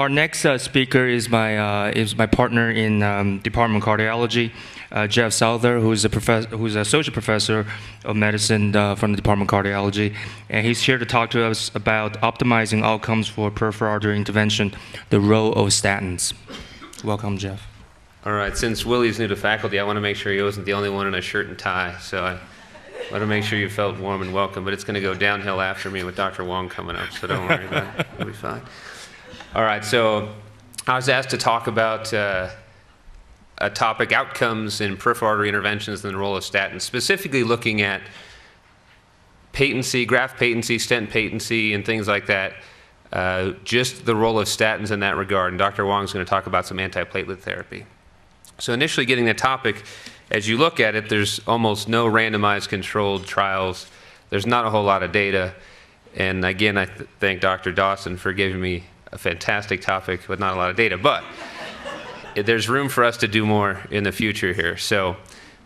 Our next speaker is my partner in Department of Cardiology, Jeff Southard, who's an associate professor of medicine from the Department of Cardiology, and he's here to talk to us about optimizing outcomes for peripheral artery intervention, the role of statins. Welcome, Jeff. All right, since Willie's new to faculty, I want to make sure he wasn't the only one in a shirt and tie, so I want to make sure you felt warm and welcome, but it's going to go downhill after me with Dr. Wong coming up, so don't worry about it. It'll be fine. All right, so I was asked to talk about a topic, outcomes in peripheral artery interventions and the role of statins, specifically looking at patency, graft patency, stent patency, and things like that, just the role of statins in that regard. And Dr. Wong's going to talk about some antiplatelet therapy. So initially getting the topic, as you look at it, there's almost no randomized controlled trials. There's not a whole lot of data. And again, I thank Dr. Dawson for giving me a fantastic topic with not a lot of data. But there's room for us to do more in the future here. So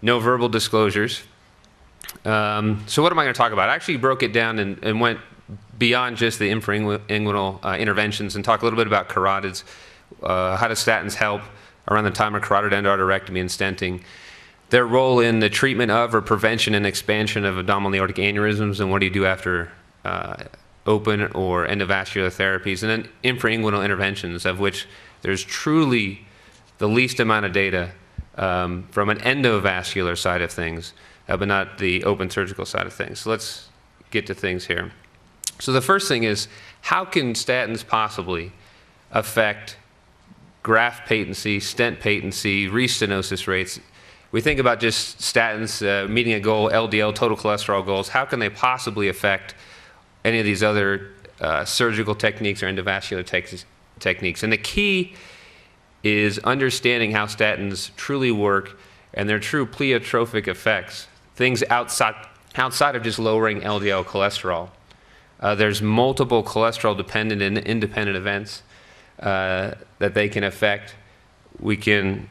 no verbal disclosures. So what am I going to talk about? I actually broke it down and went beyond just the infrainguinal interventions and talk a little bit about carotids. How does statins help around the time of carotid endarterectomy and stenting? Their role in the treatment of or prevention and expansion of abdominal aortic aneurysms, and what do you do after open or endovascular therapies, and then infrainguinal interventions, of which there's truly the least amount of data from an endovascular side of things, but not the open surgical side of things. So let's get to things here. So the first thing is, how can statins possibly affect graft patency, stent patency, restenosis rates? We think about just statins meeting a goal, LDL, total cholesterol goals. How can they possibly affect any of these other surgical techniques or endovascular techniques? And the key is understanding how statins truly work and their true pleiotropic effects, things outside of just lowering LDL cholesterol. There's multiple cholesterol-dependent and independent events that they can affect. We can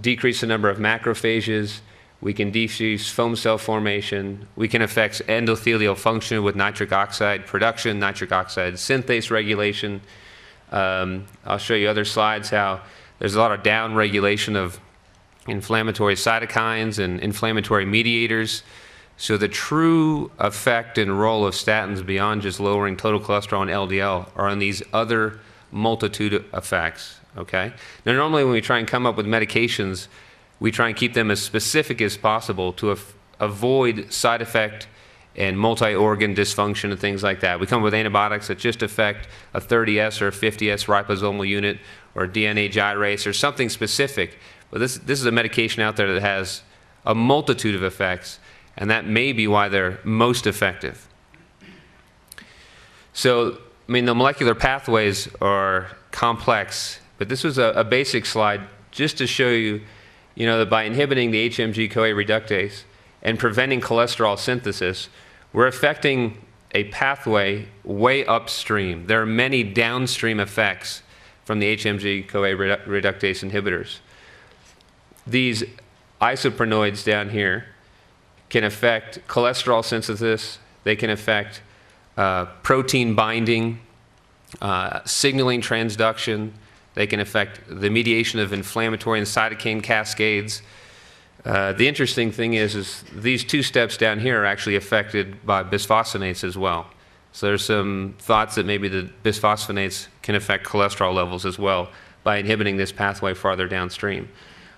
decrease the number of macrophages. We can decrease foam cell formation. We can affect endothelial function with nitric oxide production, nitric oxide synthase regulation. I'll show you other slides how there's a lot of down-regulation of inflammatory cytokines and inflammatory mediators. So the true effect and role of statins beyond just lowering total cholesterol and LDL are on these other multitude of effects, okay? Now, normally when we try and come up with medications, we try and keep them as specific as possible to avoid side effect and multi-organ dysfunction and things like that. We come up with antibiotics that just affect a 30S or a 50S ribosomal unit or a DNA gyrase or something specific. But this is a medication out there that has a multitude of effects, and that may be why they're most effective. So, I mean, the molecular pathways are complex, but this was a basic slide just to show you, that by inhibiting the HMG-CoA reductase and preventing cholesterol synthesis, we're affecting a pathway way upstream. There are many downstream effects from the HMG-CoA reductase inhibitors. These isoprenoids down here can affect cholesterol synthesis. They can affect protein binding, signaling transduction. They can affect the mediation of inflammatory and cytokine cascades. The interesting thing is these two steps down here are actually affected by bisphosphonates as well. So there's some thoughts that maybe the bisphosphonates can affect cholesterol levels as well by inhibiting this pathway farther downstream.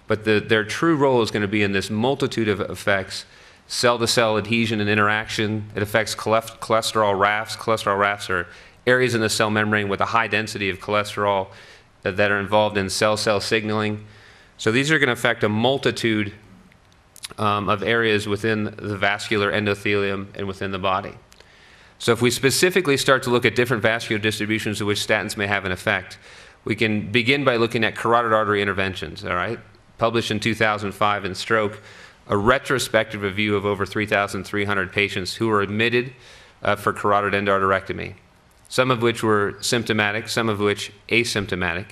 But their true role is going to be in this multitude of effects: cell-to-cell adhesion and interaction. It affects cholesterol rafts. Cholesterol rafts are areas in the cell membrane with a high density of cholesterol that are involved in cell-cell signaling. So these are going to affect a multitude of areas within the vascular endothelium and within the body. So if we specifically start to look at different vascular distributions of which statins may have an effect, we can begin by looking at carotid artery interventions, all right? Published in 2005 in Stroke, a retrospective review of over 3,300 patients who were admitted for carotid endarterectomy, some of which were symptomatic, some of which asymptomatic.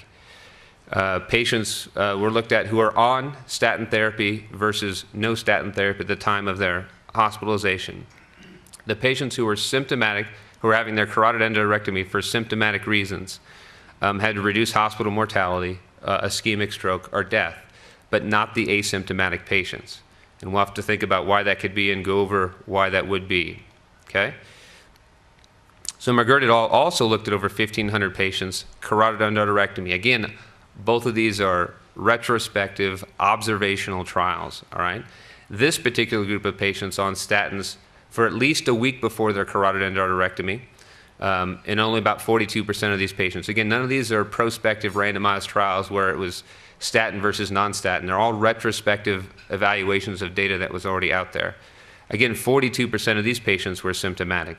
Patients were looked at who are on statin therapy versus no statin therapy at the time of their hospitalization. The patients who were symptomatic, who were having their carotid endarterectomy for symptomatic reasons had reduced hospital mortality, ischemic stroke, or death, but not the asymptomatic patients. And we'll have to think about why that could be and go over why that would be, okay? So McGirt et al. Also looked at over 1,500 patients, carotid endarterectomy. Again, both of these are retrospective observational trials, all right? This particular group of patients on statins for at least a week before their carotid endarterectomy, and only about 42% of these patients. Again, none of these are prospective randomized trials where it was statin versus non-statin. They're all retrospective evaluations of data that was already out there. Again, 42% of these patients were symptomatic.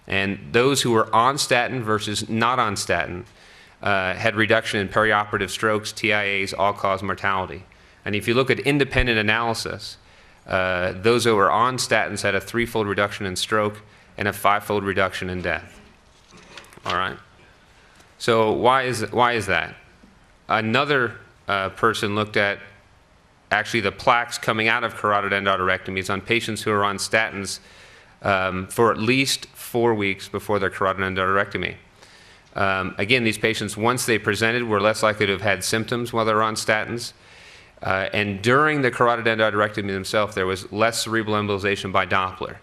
And those who were on statin versus not on statin had reduction in perioperative strokes, TIAs, all-cause mortality. And if you look at independent analysis, those who were on statins had a 3-fold reduction in stroke and a 5-fold reduction in death. All right. So why is that? Another person looked at actually the plaques coming out of carotid endarterectomies on patients who are on statins for at least 4 weeks before their carotid endarterectomy. Again, these patients, once they presented, were less likely to have had symptoms while they were on statins. And during the carotid endarterectomy themselves, there was less cerebral embolization by Doppler.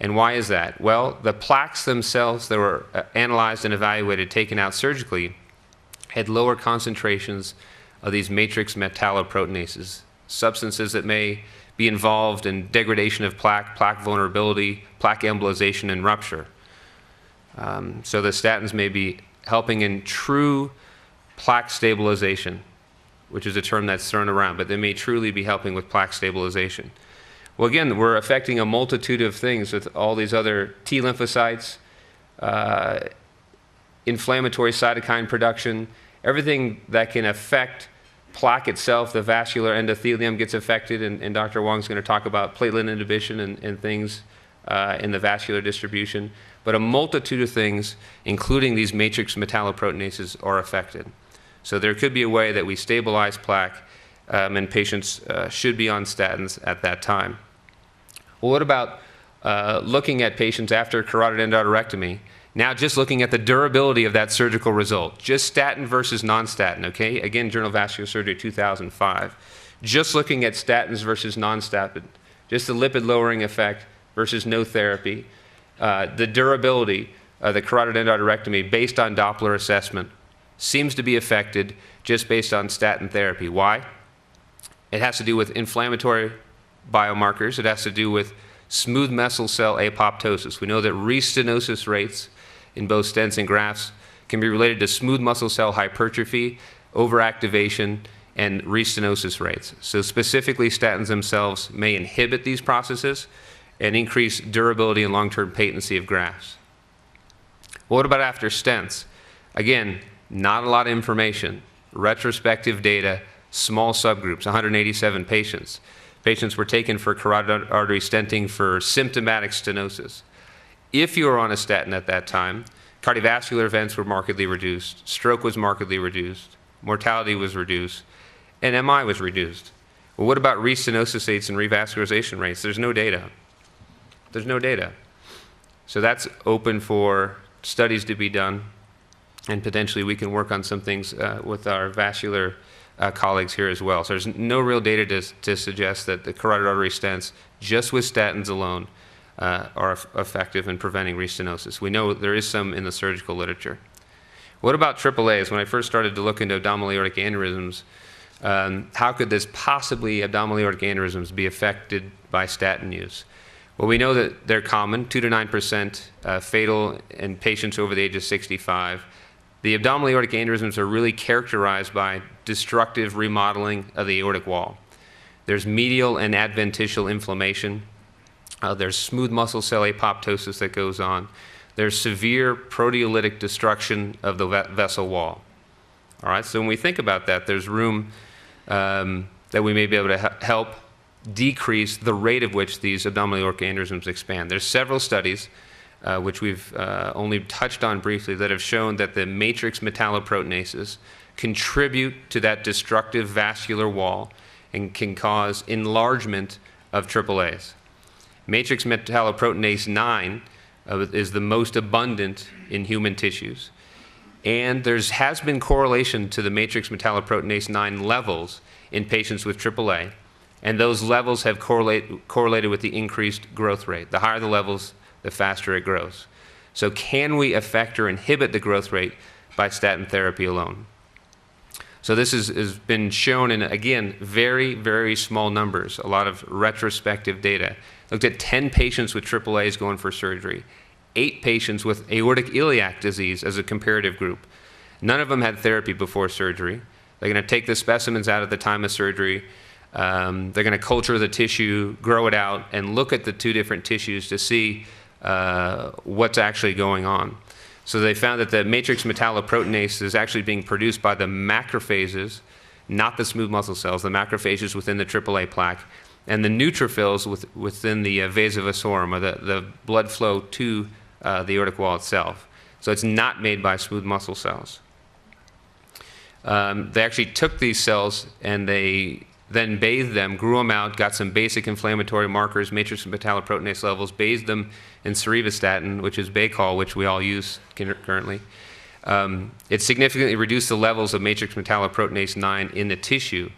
And why is that? Well, the plaques themselves that were analyzed and evaluated, taken out surgically, had lower concentrations of these matrix metalloproteinases, substances that may be involved in degradation of plaque, plaque vulnerability, plaque embolization, and rupture. So the statins may be helping in true plaque stabilization, which is a term that's thrown around, but they may truly be helping with plaque stabilization. Well, again, we're affecting a multitude of things with all these other T lymphocytes, inflammatory cytokine production, everything that can affect plaque itself. The vascular endothelium gets affected, and Dr. Wong's going to talk about platelet inhibition and things in the vascular distribution. But a multitude of things, including these matrix metalloproteinases, are affected. So there could be a way that we stabilize plaque, and patients should be on statins at that time. Well, what about looking at patients after carotid endarterectomy? Now just looking at the durability of that surgical result. Just statin versus non-statin, okay? Again, Journal of Vascular Surgery 2005. Just looking at statins versus non-statin. Just the lipid lowering effect versus no therapy. The durability of the carotid endarterectomy based on Doppler assessment seems to be affected just based on statin therapy. Why? It has to do with inflammatory biomarkers. It has to do with smooth muscle cell apoptosis. We know that restenosis rates in both stents and grafts can be related to smooth muscle cell hypertrophy, overactivation, and restenosis rates. So specifically, statins themselves may inhibit these processes and increase durability and long-term patency of grafts. What about after stents? Again, not a lot of information. Retrospective data, small subgroups, 187 patients. Patients were taken for carotid artery stenting for symptomatic stenosis. If you were on a statin at that time, cardiovascular events were markedly reduced, stroke was markedly reduced, mortality was reduced, and MI was reduced. Well, what about restenosis rates and revascularization rates? There's no data. There's no data. So that's open for studies to be done, and potentially we can work on some things with our vascular colleagues here as well. So there's no real data to suggest that the carotid artery stents, just with statins alone, are effective in preventing restenosis. We know there is some in the surgical literature. What about AAAs? When I first started to look into abdominal aortic aneurysms, how could this possibly abdominal aortic aneurysms be affected by statin use? Well, we know that they're common, 2 to 9% fatal in patients over the age of 65. The abdominal aortic aneurysms are really characterized by destructive remodeling of the aortic wall. There's medial and adventitial inflammation. There's smooth muscle cell apoptosis that goes on. There's severe proteolytic destruction of the vessel wall. All right, so when we think about that, there's room that we may be able to help decrease the rate at which these abdominal aortic aneurysms expand. There's several studies which we've only touched on briefly, that have shown that the matrix metalloproteinases contribute to that destructive vascular wall and can cause enlargement of AAAs. Matrix metalloproteinase 9 is the most abundant in human tissues. And there has been correlation to the matrix metalloproteinase 9 levels in patients with AAA, and those levels have correlated with the increased growth rate. The higher the levels, the faster it grows. So can we affect or inhibit the growth rate by statin therapy alone? So this has been shown in, again, very, very small numbers, a lot of retrospective data. Looked at 10 patients with AAAs going for surgery, 8 patients with aortic iliac disease as a comparative group. None of them had therapy before surgery. They're going to take the specimens out at the time of surgery. They're going to culture the tissue, grow it out, and look at the 2 different tissues to see what's actually going on. So they found that the matrix metalloproteinase is actually being produced by the macrophages, not the smooth muscle cells, the macrophages within the AAA plaque, and the neutrophils within the vasa vasorum, or the blood flow to the aortic wall itself. So it's not made by smooth muscle cells. They actually took these cells and they then bathed them, grew them out, got some basic inflammatory markers, matrix metalloproteinase levels, bathed them in cerevastatin, which is Baycol, which we all use currently. It significantly reduced the levels of matrix metalloproteinase 9 in the tissue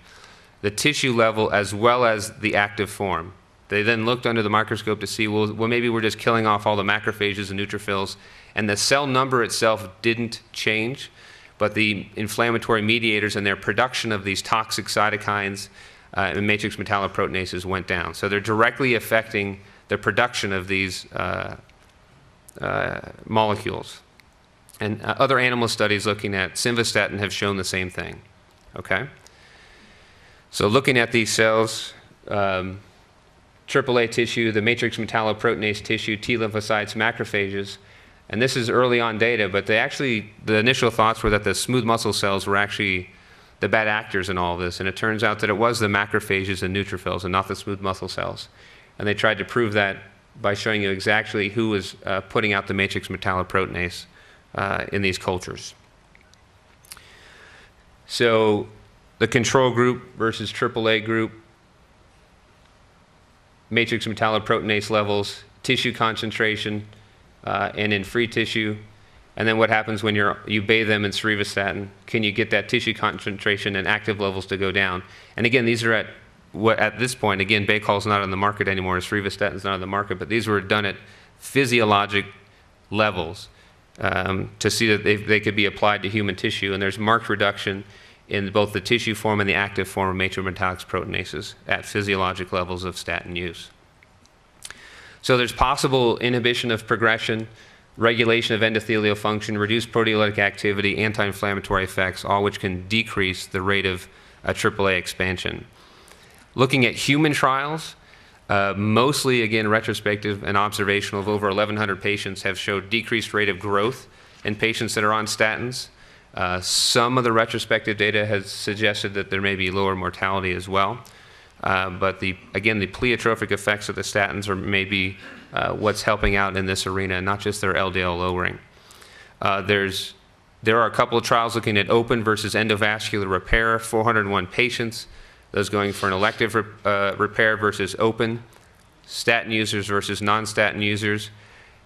level as well as the active form. They then looked under the microscope to see, well, maybe we're just killing off all the macrophages and neutrophils, and the cell number itself didn't change, but the inflammatory mediators and their production of these toxic cytokines and matrix metalloproteinases went down. So they're directly affecting the production of these molecules. And other animal studies looking at simvastatin have shown the same thing. Okay? So looking at these cells, AAA tissue, the matrix metalloproteinase tissue, T lymphocytes, macrophages, and this is early on data, but the initial thoughts were that the smooth muscle cells were actually the bad actors in all of this, and it turns out that it was the macrophages and neutrophils and not the smooth muscle cells. And they tried to prove that by showing you exactly who was putting out the matrix metalloproteinase in these cultures. So the control group versus AAA group, matrix metalloproteinase levels, tissue concentration, and in free tissue, and then what happens when you bathe them in cerevastatin. Can you get that tissue concentration and active levels to go down? And again, these are at this point, again, Baycol's not on the market anymore, cerevastatin's not on the market, but these were done at physiologic levels to see that they could be applied to human tissue, and there's marked reduction in both the tissue form and the active form of matrix metalloproteinases at physiologic levels of statin use. So there's possible inhibition of progression, regulation of endothelial function, reduced proteolytic activity, anti-inflammatory effects, all which can decrease the rate of AAA expansion. Looking at human trials, mostly, again, retrospective and observational of over 1,100 patients have showed decreased rate of growth in patients that are on statins. Some of the retrospective data has suggested that there may be lower mortality as well. But again, the pleiotropic effects of the statins are maybe what's helping out in this arena, not just their LDL lowering. There are a couple of trials looking at open versus endovascular repair, 401 patients, those going for an elective repair versus open, statin users versus non-statin users,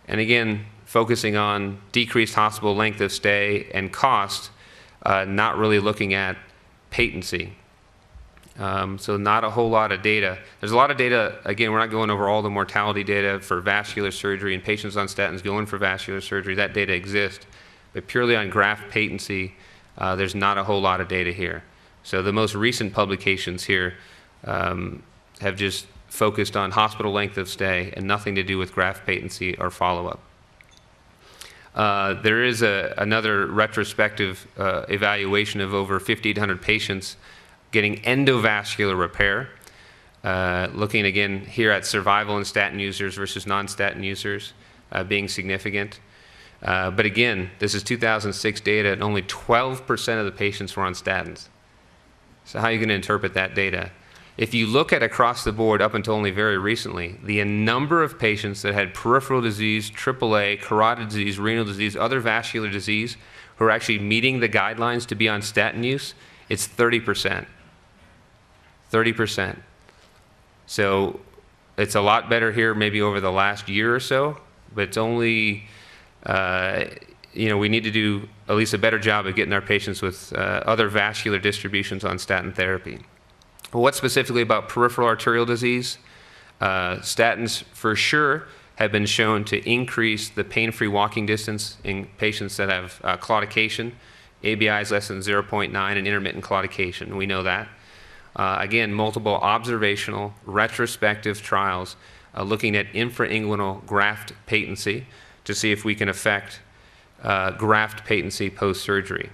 and again, focusing on decreased hospital length of stay and cost, not really looking at patency. So not a whole lot of data. There's a lot of data, again, we're not going over all the mortality data for vascular surgery and patients on statins going for vascular surgery. That data exists. But purely on graft patency, there's not a whole lot of data here. So the most recent publications here have just focused on hospital length of stay and nothing to do with graft patency or follow-up. There is another retrospective evaluation of over 1,500 patients getting endovascular repair, looking again here at survival in statin users versus non-statin users being significant. But again, this is 2006 data and only 12% of the patients were on statins. So how are you going to interpret that data? If you look at across the board up until only very recently, the number of patients that had peripheral disease, AAA, carotid disease, renal disease, other vascular disease who are actually meeting the guidelines to be on statin use, it's 30%. 30%. So it's a lot better here maybe over the last year or so, but it's only, we need to do at least a better job of getting our patients with other vascular distributions on statin therapy. Well, what specifically about peripheral arterial disease? Statins, for sure, have been shown to increase the pain-free walking distance in patients that have claudication. ABI is less than 0.9 and intermittent claudication. We know that. Again, multiple observational, retrospective trials looking at infrainguinal graft patency to see if we can affect graft patency post-surgery.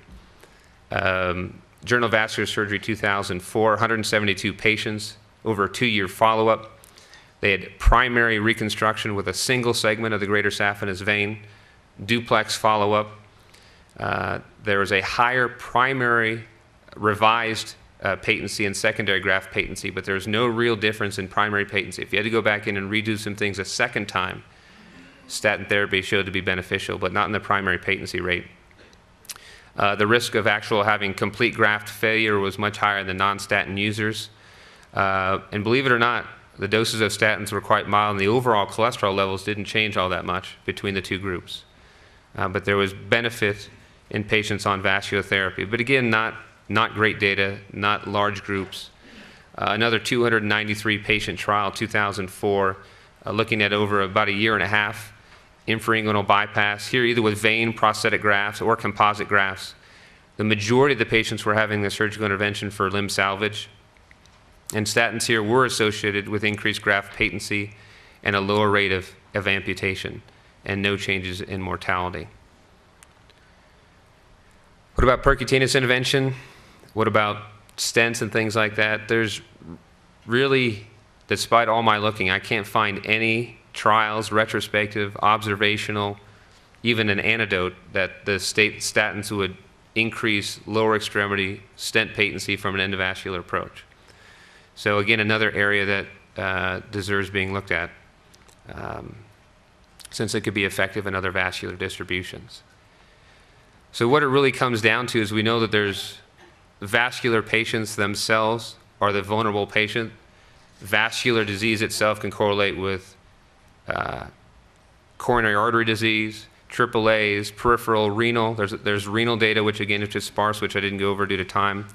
Journal of Vascular Surgery 2004, 172 patients over a 2-year follow-up. They had primary reconstruction with a single segment of the greater saphenous vein, duplex follow-up. There was a higher primary revised patency and secondary graft patency, but there's no real difference in primary patency. If you had to go back in and redo some things a second time, statin therapy showed to be beneficial, but not in the primary patency rate. The risk of actual having complete graft failure was much higher than non-statin users. And believe it or not, the doses of statins were quite mild, and the overall cholesterol levels didn't change all that much between the two groups. But there was benefit in patients on vascular therapy. But again, not great data, not large groups. Another 293 patient trial, 2004, looking at over about a year and a half, infrainguinal bypass, here either with vein prosthetic grafts or composite grafts. The majority of the patients were having the surgical intervention for limb salvage. And statins here were associated with increased graft patency and a lower rate of amputation and no changes in mortality. What about percutaneous intervention? What about stents and things like that? There's really, despite all my looking, I can't find any trials, retrospective, observational, even an anecdote that the statins would increase lower extremity stent patency from an endovascular approach. So again, another area that deserves being looked at since it could be effective in other vascular distributions. So what it really comes down to is we know that there's vascular patients themselves are the vulnerable patient. Vascular disease itself can correlate with coronary artery disease, AAAs, peripheral, renal. There's renal data, which again is just sparse, which I didn't go over due to time.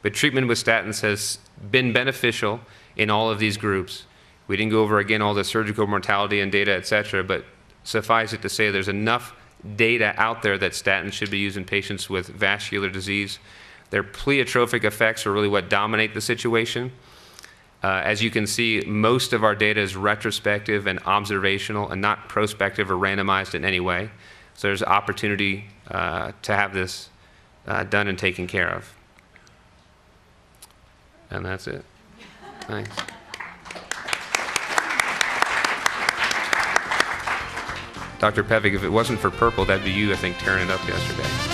But treatment with statins has been beneficial in all of these groups. We didn't go over, again, all the surgical mortality and data, et cetera, but suffice it to say there's enough data out there that statins should be used in patients with vascular disease. Their pleiotropic effects are really what dominate the situation. As you can see, most of our data is retrospective and observational and not prospective or randomized in any way. So there's opportunity to have this done and taken care of. And that's it. Thanks. Dr. Pevic, if it wasn't for purple, that'd be you, I think, tearing it up yesterday.